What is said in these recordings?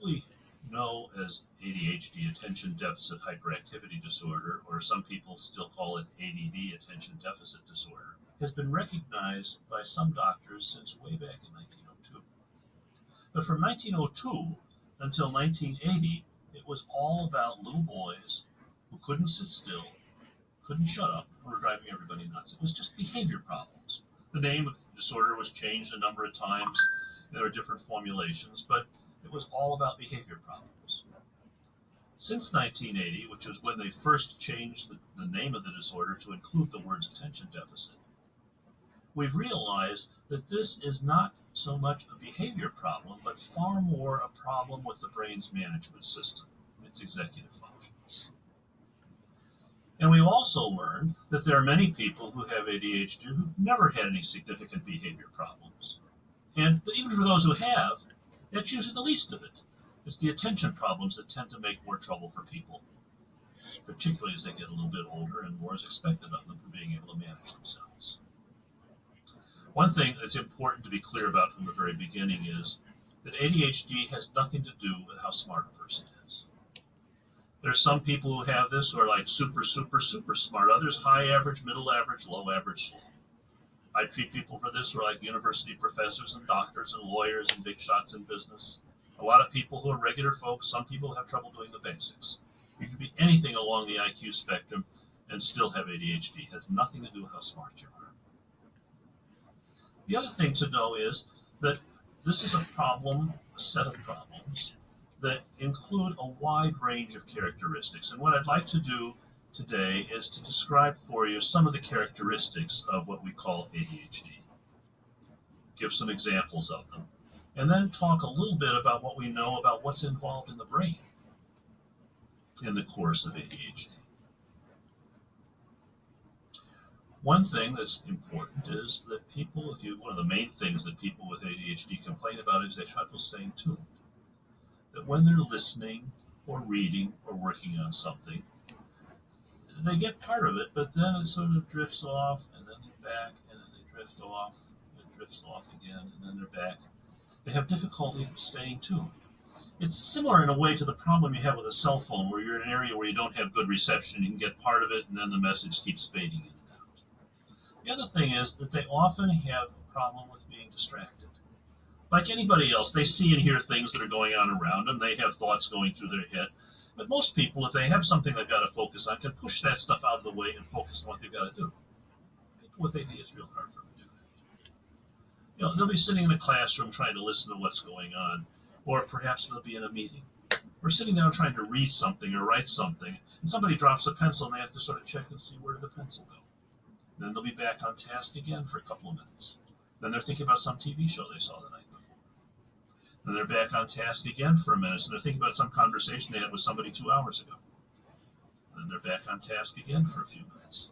what we know as ADHD, attention deficit hyperactivity disorder, or some people still call it ADD, attention deficit disorder, has been recognized by some doctors since way back in 1902. But from 1902 until 1980, it was all about little boys who couldn't sit still, couldn't shut up, and were driving everybody nuts. It was just behavior problems. The name of the disorder was changed a number of times. There were different formulations, but it was all about behavior problems. Since 1980, which is when they first changed the name of the disorder to include the words attention deficit, we've realized that this is not so much a behavior problem, but far more a problem with the brain's management system, its executive functions. And we've also learned that there are many people who have ADHD who've never had any significant behavior problems. And even for those who have, that's usually the least of it. It's the attention problems that tend to make more trouble for people, particularly as they get a little bit older and more is expected of them for being able to manage themselves. One thing that's important to be clear about from the very beginning is that ADHD has nothing to do with how smart a person is. There's some people who have this who are like super smart. Others high average, middle average, low average, slow. I treat people for this who are like university professors and doctors and lawyers and big shots in business. A lot of people who are regular folks, some people have trouble doing the basics. You can be anything along the IQ spectrum and still have ADHD. It has nothing to do with how smart you are. The other thing to know is that this is a problem, a set of problems, that include a wide range of characteristics. And what I'd like to do today is to describe for you some of the characteristics of what we call ADHD, give some examples of them, and then talk a little bit about what we know about what's involved in the brain in the course of ADHD. One thing that's important is that one of the main things that people with ADHD complain about is they have trouble staying tuned. That when they're listening or reading or working on something, they get part of it, but then it sort of drifts off, and then they're back, and then they drift off, and it drifts off again, and then they're back. They have difficulty staying tuned. It's similar in a way to the problem you have with a cell phone, where you're in an area where you don't have good reception, you can get part of it, and then the message keeps fading in and out. The other thing is that they often have a problem with being distracted. Like anybody else, they see and hear things that are going on around them, they have thoughts going through their head. But most people, if they have something they've got to focus on, can push that stuff out of the way and focus on what they've got to do. People with ADHD, it's real hard for them to do that. They'll be sitting in a classroom trying to listen to what's going on, or perhaps they'll be in a meeting, or sitting down trying to read something or write something, and somebody drops a pencil and they have to sort of check and see where did the pencil go. Then they'll be back on task again for a couple of minutes. Then they're thinking about some TV show they saw the night before. Then they're back on task again for a minute, and they're thinking about some conversation they had with somebody 2 hours ago. Then they're back on task again for a few minutes.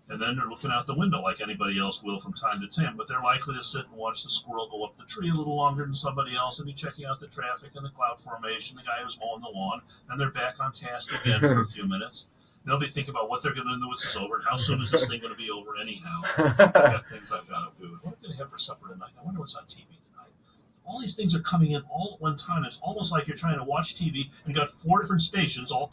And then they're looking out the window like anybody else will from time to time, but they're likely to sit and watch the squirrel go up the tree a little longer than somebody else and be checking out the traffic and the cloud formation, the guy who's mowing the lawn. Then they're back on task again for a few minutes. They'll be thinking about what they're going to do when this is over, and how soon is this thing going to be over anyhow. I've got things I've got to do. What am I going to have for supper tonight? I wonder what's on TV tonight. All these things are coming in all at one time. It's almost like you're trying to watch TV and you got 4 different stations all